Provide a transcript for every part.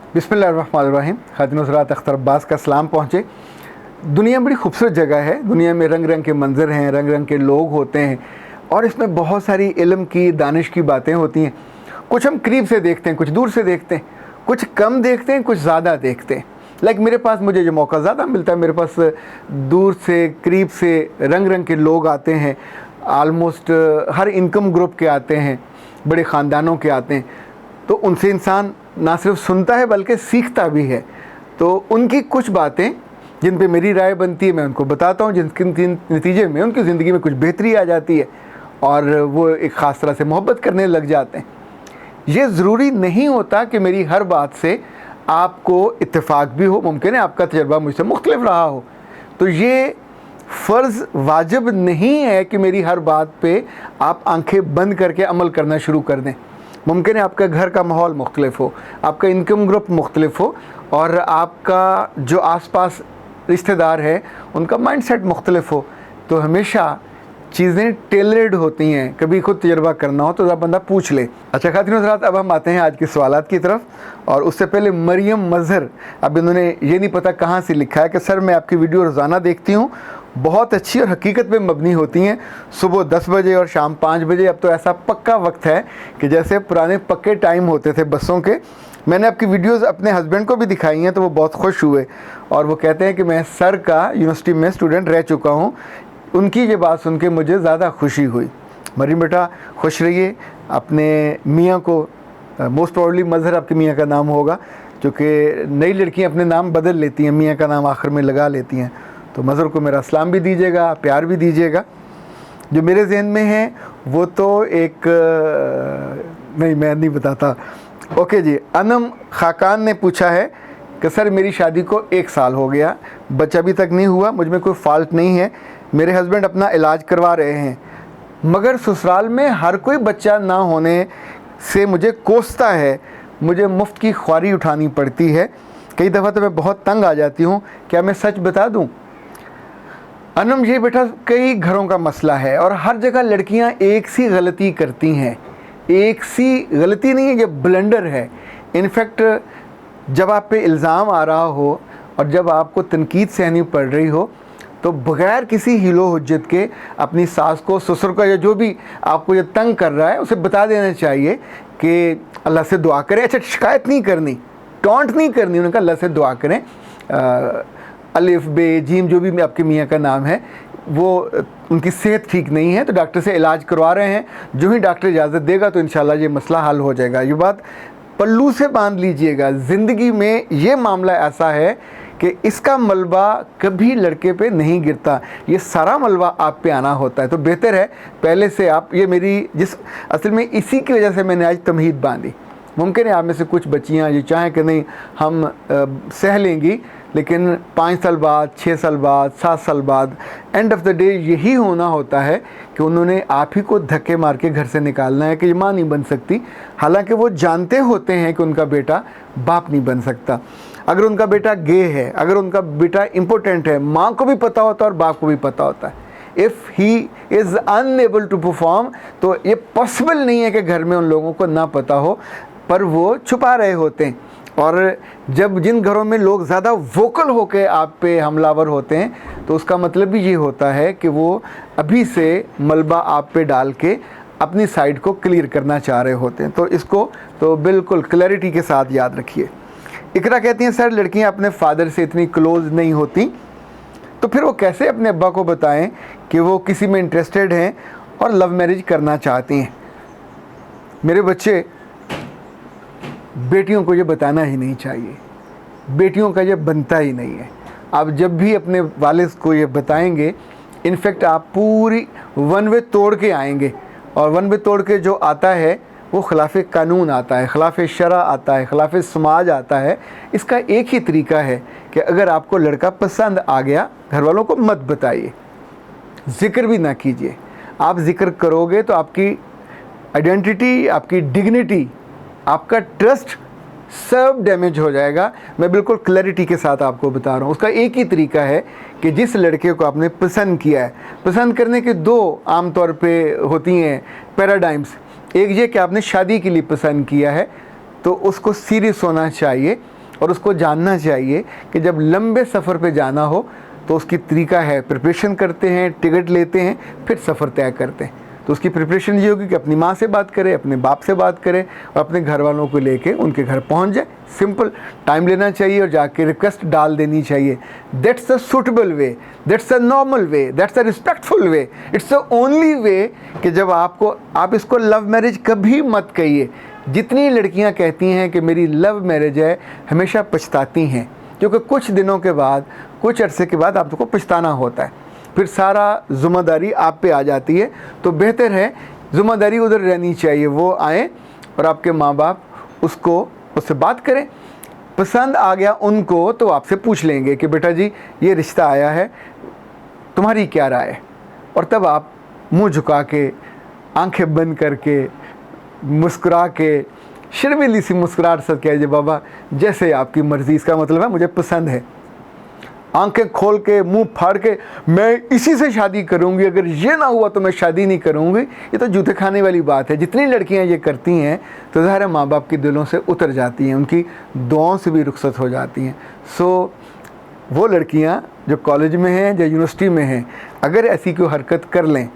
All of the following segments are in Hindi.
बिस्मिल्लाहिर्रहमानिर्रहीम। खातिन हज़रात, अख्तर अब्बास का सलाम पहुँचे। दुनिया बड़ी खूबसूरत जगह है। दुनिया में रंग रंग के मंज़र हैं, रंग रंग के लोग होते हैं और इसमें बहुत सारी इल्म की, दानिश की बातें होती हैं। कुछ हम करीब से देखते हैं, कुछ दूर से देखते हैं, कुछ कम देखते हैं, कुछ ज़्यादा देखते हैं। लाइक मेरे पास, मुझे जो मौका ज़्यादा मिलता है, मेरे पास दूर से, करीब से रंग रंग के लोग आते हैं। आलमोस्ट हर इनकम ग्रुप के आते हैं, बड़े ख़ानदानों के आते हैं। तो उनसे इंसान ना सिर्फ सुनता है बल्कि सीखता भी है। तो उनकी कुछ बातें जिन पे मेरी राय बनती है मैं उनको बताता हूँ, जिनके नतीजे में उनकी ज़िंदगी में कुछ बेहतरी आ जाती है और वो एक ख़ास तरह से मोहब्बत करने लग जाते हैं। ये ज़रूरी नहीं होता कि मेरी हर बात से आपको इत्तेफाक भी हो। मुमकिन है आपका तजर्बा मुझसे मुख्तलिफ रहा हो। तो ये फ़र्ज़ वाजिब नहीं है कि मेरी हर बात पे आप आंखें बंद करके अमल करना शुरू कर दें। मुमकिन है आपका घर का माहौल मुख्तलिफ हो, आपका इनकम ग्रुप मुख्तलिफ हो और आपका जो आसपास रिश्तेदार है उनका माइंडसेट मुख्तलिफ हो। तो हमेशा चीज़ें टेलर्ड होती हैं। कभी खुद तजर्बा करना हो तो ज़रा बंदा पूछ ले। अच्छा खातिन हज़रात, अब हम आते हैं आज के सवालात की तरफ। और उससे पहले मरियम मज़हर, अब इन्होंने ये नहीं पता कहाँ से लिखा है कि सर मैं आपकी वीडियो रोज़ाना देखती हूँ, बहुत अच्छी और हकीकत पे मबनी होती हैं, सुबह 10 बजे और शाम 5 बजे। अब तो ऐसा पक्का वक्त है कि जैसे पुराने पक्के टाइम होते थे बसों के। मैंने आपकी वीडियोस अपने हस्बैंड को भी दिखाई हैं तो वो बहुत खुश हुए और वो कहते हैं कि मैं सर का यूनिवर्सिटी में स्टूडेंट रह चुका हूँ। उनकी ये बात सुन के मुझे ज़्यादा खुशी हुई। मरियम बेटा खुश रहिए। अपने मियाँ को, मोस्ट प्रॉब्ली मज़हर आपके मियाँ का नाम होगा, क्योंकि नई लड़कियाँ अपने नाम बदल लेती हैं, मियाँ का नाम आखिर में लगा लेती हैं। तो मज़हर को मेरा सलाम भी दीजिएगा, प्यार भी दीजिएगा। जो मेरे जहन में है वो तो एक नहीं, मैं नहीं बताता। ओके जी। अनम खाकान ने पूछा है कि सर मेरी शादी को 1 साल हो गया, बच्चा अभी तक नहीं हुआ, मुझ में कोई फ़ाल्ट नहीं है, मेरे हस्बैंड अपना इलाज करवा रहे हैं, मगर ससुराल में हर कोई बच्चा ना होने से मुझे कोसता है, मुझे मुफ्त की ख्वारी उठानी पड़ती है, कई दफ़ा तो मैं बहुत तंग आ जाती हूँ, क्या मैं सच बता दूँ? अनम, ये बेटा कई घरों का मसला है और हर जगह लड़कियाँ एक सी गलती करती हैं। एक सी गलती नहीं है, ये ब्लंडर है। इनफैक्ट जब आप पे इल्ज़ाम आ रहा हो और जब आपको तनकीद सहनी पड़ रही हो तो बग़ैर किसी हीलो हुज्जत के अपनी सास को, ससुर को, या जो भी आपको ये तंग कर रहा है उसे बता देना चाहिए कि अल्लाह से दुआ करें। अच्छा, शिकायत नहीं करनी, टॉन्ट नहीं करनी, उन्होंने कहा अल्लाह से दुआ करें। अलिफ बे जीम जो भी आपके मियाँ का नाम है, वो उनकी सेहत ठीक नहीं है तो डॉक्टर से इलाज करवा रहे हैं। जो ही डॉक्टर इजाज़त देगा तो इंशाल्लाह ये मसला हल हो जाएगा। ये बात पल्लू से बांध लीजिएगा। ज़िंदगी में ये मामला ऐसा है कि इसका मलबा कभी लड़के पे नहीं गिरता, ये सारा मलबा आप पे आना होता है। तो बेहतर है पहले से आप, ये मेरी जिस असल में इसी की वजह से मैंने आज तमहीद बांधी। मुमकिन है आप में से कुछ बच्चियाँ ये चाहें कि नहीं हम सह लेंगी, लेकिन 5 साल बाद, 6 साल बाद, 7 साल बाद एंड ऑफ द डे यही होना होता है कि उन्होंने आप ही को धक्के मार के घर से निकालना है कि ये माँ नहीं बन सकती। हालांकि वो जानते होते हैं कि उनका बेटा बाप नहीं बन सकता। अगर उनका बेटा गे है, अगर उनका बेटा इम्पोर्टेंट है, माँ को भी पता होता है और बाप को भी पता होता है। If he is unable to perform, तो ये पॉसिबल नहीं है कि घर में उन लोगों को ना पता हो, पर वो छुपा रहे होते हैं। और जब जिन घरों में लोग ज़्यादा वोकल होकर आप पे हमलावर होते हैं तो उसका मतलब भी ये होता है कि वो अभी से मलबा आप पे डाल के अपनी साइड को क्लियर करना चाह रहे होते हैं। तो इसको तो बिल्कुल क्लैरिटी के साथ याद रखिए। इकरा कहती हैं सर लड़कियां अपने फादर से इतनी क्लोज़ नहीं होती तो फिर वो कैसे अपने अब्बा को बताएं कि वो किसी में इंटरेस्टेड हैं और लव मैरिज करना चाहती हैं? मेरे बच्चे, बेटियों को ये बताना ही नहीं चाहिए, बेटियों का ये बनता ही नहीं है। आप जब भी अपने वालिद को ये बताएंगे, इनफैक्ट आप पूरी वन वे तोड़ के आएंगे और वन वे तोड़ के जो आता है वो खिलाफ़ कानून आता है, खिलाफ़ शरा आता है, खिलाफ़ समाज आता है। इसका एक ही तरीका है कि अगर आपको लड़का पसंद आ गया, घर वालों को मत बताइए, ज़िक्र भी ना कीजिए। आप ज़िक्र करोगे तो आपकी आइडेंटिटी, आपकी डिग्निटी, आपका ट्रस्ट सब डैमेज हो जाएगा। मैं बिल्कुल क्लैरिटी के साथ आपको बता रहा हूँ। उसका एक ही तरीका है कि जिस लड़के को आपने पसंद किया है, पसंद करने के 2 आम तौर पे होती हैं पैराडाइम्स। एक ये कि आपने शादी के लिए पसंद किया है तो उसको सीरियस होना चाहिए और उसको जानना चाहिए कि जब लंबे सफ़र पे जाना हो तो उसकी तरीका है, प्रिपरेशन करते हैं, टिकट लेते हैं, फिर सफ़र तय करते हैं। तो उसकी प्रिपरेशन ये होगी कि अपनी माँ से बात करे, अपने बाप से बात करे और अपने घर वालों को लेके उनके घर पहुँच जाए। सिंपल, टाइम लेना चाहिए और जाके रिक्वेस्ट डाल देनी चाहिए। That's the suitable way, that's the normal way, that's the respectful way, it's the only way कि जब आप इसको लव मैरिज कभी मत कहिए। जितनी लड़कियां कहती हैं कि मेरी लव मैरिज है, हमेशा पछताती हैं, क्योंकि कुछ दिनों के बाद, कुछ अरसे के बाद आपको पछताना होता है, फिर सारा ज़िम्मेदारी आप पे आ जाती है। तो बेहतर है ज़िम्मेदारी उधर रहनी चाहिए, वो आए और आपके माँ बाप उससे बात करें। पसंद आ गया उनको तो आपसे पूछ लेंगे कि बेटा जी ये रिश्ता आया है, तुम्हारी क्या राय है। और तब आप मुंह झुका के, आंखें बंद करके, मुस्कुरा के, शर्मीली सी मुस्कुराहट से कहिए बाबा जैसे आपकी मर्ज़ी, इसका मतलब है मुझे पसंद है। आंखें खोल के, मुंह फाड़ के, मैं इसी से शादी करूंगी, अगर ये ना हुआ तो मैं शादी नहीं करूंगी, ये तो जूते खाने वाली बात है। जितनी लड़कियां ये करती हैं तो ज़ाहिर है माँ बाप के दिलों से उतर जाती हैं, उनकी दुआओं से भी रुखसत हो जाती हैं। सो वो लड़कियां जो कॉलेज में हैं या यूनिवर्सिटी में हैं, अगर ऐसी कोई हरकत कर लें,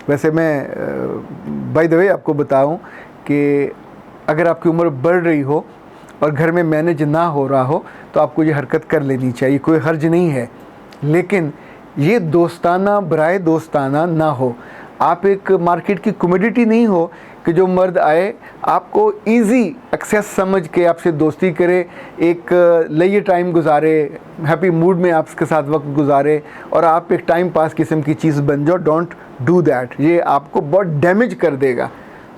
वैसे मैं बाय द वे आपको बताऊं कि अगर आपकी उम्र बढ़ रही हो और घर में मैनेज ना हो रहा हो तो आपको ये हरकत कर लेनी चाहिए, कोई हर्ज नहीं है। लेकिन ये दोस्ताना, बराए दोस्ताना ना हो। आप एक मार्केट की कमोडिटी नहीं हो कि जो मर्द आए आपको इजी एक्सेस समझ के आपसे दोस्ती करे, एक लई टाइम गुजारे, हैप्पी मूड में आपके साथ वक्त गुजारे और आप एक टाइम पास किस्म की चीज़ बन जाओ। डोंट डू दैट, ये आपको बहुत डैमेज कर देगा।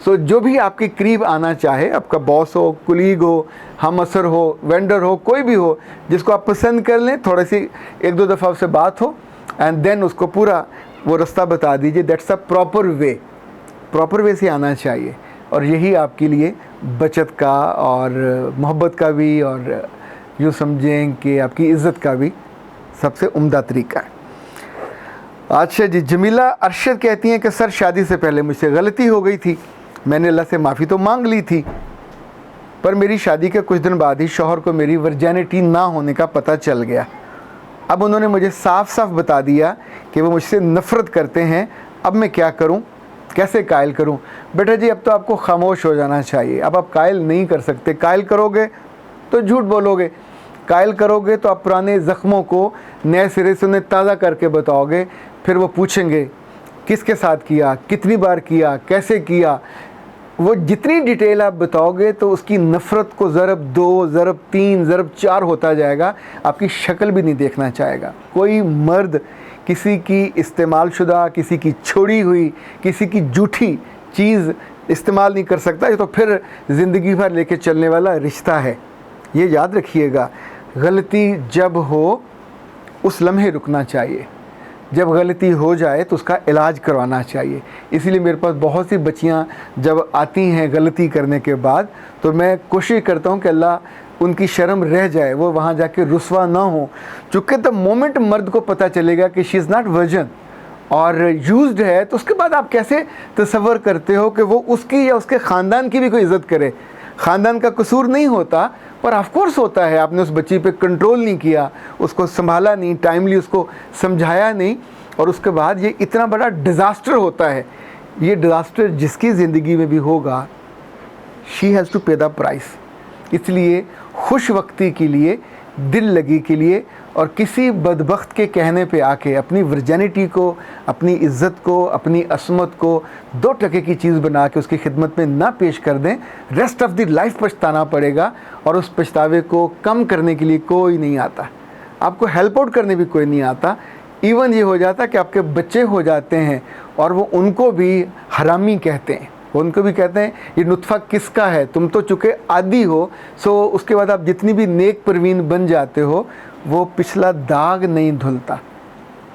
सो जो भी आपके करीब आना चाहे, आपका बॉस हो, कुलीग हो, हम असर हो, वेंडर हो, कोई भी हो, जिसको आप पसंद कर लें, थोड़ी सी एक दो दफ़ा उससे बात हो एंड देन उसको पूरा वो रास्ता बता दीजिए। दैट्स अ प्रॉपर वे से आना चाहिए और यही आपके लिए बचत का और मोहब्बत का भी और यूँ समझें कि आपकी इज़्ज़त का भी सबसे उम्दा तरीका है। अच्छा जी, जमीला अरशद कहती हैं कि सर शादी से पहले मुझसे गलती हो गई थी, मैंने अल्लाह से माफ़ी तो मांग ली थी, पर मेरी शादी के कुछ दिन बाद ही शौहर को मेरी वर्जिनिटी ना होने का पता चल गया। अब उन्होंने मुझे साफ साफ बता दिया कि वो मुझसे नफ़रत करते हैं। अब मैं क्या करूं, कैसे कायल करूं? बेटा जी अब तो आपको खामोश हो जाना चाहिए। अब आप कायल नहीं कर सकते। कायल करोगे तो झूठ बोलोगे, कायल करोगे तो आप पुराने ज़ख्मों को नए सिरे से उन्हें ताज़ा करके बताओगे। फिर वो पूछेंगे किसके साथ किया, कितनी बार किया, कैसे किया। वो जितनी डिटेल आप बताओगे तो उसकी नफ़रत को ज़रब 2, ज़रब 3, ज़रब 4 होता जाएगा। आपकी शक्ल भी नहीं देखना चाहेगा। कोई मर्द किसी की इस्तेमाल शुदा, किसी की छोड़ी हुई, किसी की झूठी चीज़ इस्तेमाल नहीं कर सकता। ये तो फिर ज़िंदगी भर लेके चलने वाला रिश्ता है। ये याद रखिएगा, गलती जब हो उस लम्हे रुकना चाहिए, जब गलती हो जाए तो उसका इलाज करवाना चाहिए। इसीलिए मेरे पास बहुत सी बच्चियां जब आती हैं गलती करने के बाद तो मैं कोशिश करता हूं कि अल्लाह उनकी शर्म रह जाए, वो वहां जाके रुस्वा ना हो। चूँकि द मोमेंट मर्द को पता चलेगा कि शी इज़ नॉट वर्जन और यूज्ड है, तो उसके बाद आप कैसे तसव्वुर करते हो कि वो उसकी या उसके ख़ानदान की भी कोई इज़्ज़त करे। ख़ानदान का कसूर नहीं होता पर ऑफ कोर्स होता है, आपने उस बच्ची पे कंट्रोल नहीं किया, उसको संभाला नहीं, टाइमली उसको समझाया नहीं, और उसके बाद ये इतना बड़ा डिज़ास्टर होता है। ये डिज़ास्टर जिसकी ज़िंदगी में भी होगा, शी हैज़ टू पे द प्राइस। इसलिए खुश वक्ती के लिए, दिल लगी के लिए और किसी बदबख्त के कहने पे आके अपनी वर्जिनिटी को, अपनी इज़्ज़त को, अपनी असमत को 2 टके की चीज़ बना के उसकी खिदमत में ना पेश कर दें, रेस्ट ऑफ द लाइफ पछताना पड़ेगा। और उस पछतावे को कम करने के लिए कोई नहीं आता, आपको हेल्प आउट करने भी कोई नहीं आता। इवन ये हो जाता कि आपके बच्चे हो जाते हैं और वो उनको भी हरामी कहते हैं, उनको भी कहते हैं ये नुत्फ़ा किसका है, तुम तो चुके आदी हो। सो उसके बाद आप जितनी भी नेक परवीन बन जाते हो, वो पिछला दाग नहीं धुलता।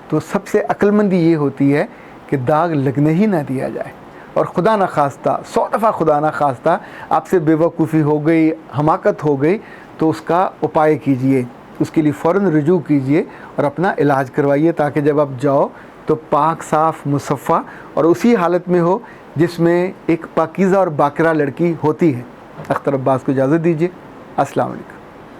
तो सबसे अक्लमंदी ये होती है कि दाग लगने ही ना दिया जाए। और खुदा न खास्ता, 100 दफ़ा खुदा न खास्ता आपसे बेवकूफ़ी हो गई, हमाकत हो गई, तो उसका उपाय कीजिए, उसके लिए फ़ौरन रुजू कीजिए और अपना इलाज करवाइए, ताकि जब आप जाओ तो पाक साफ़ मुसफ़ा और उसी हालत में हो जिसमें एक पाकीज़ा और बाकरा लड़की होती है। अख्तर अब्बास को इजाज़त दीजिए। अस्सलाम वालेकुम।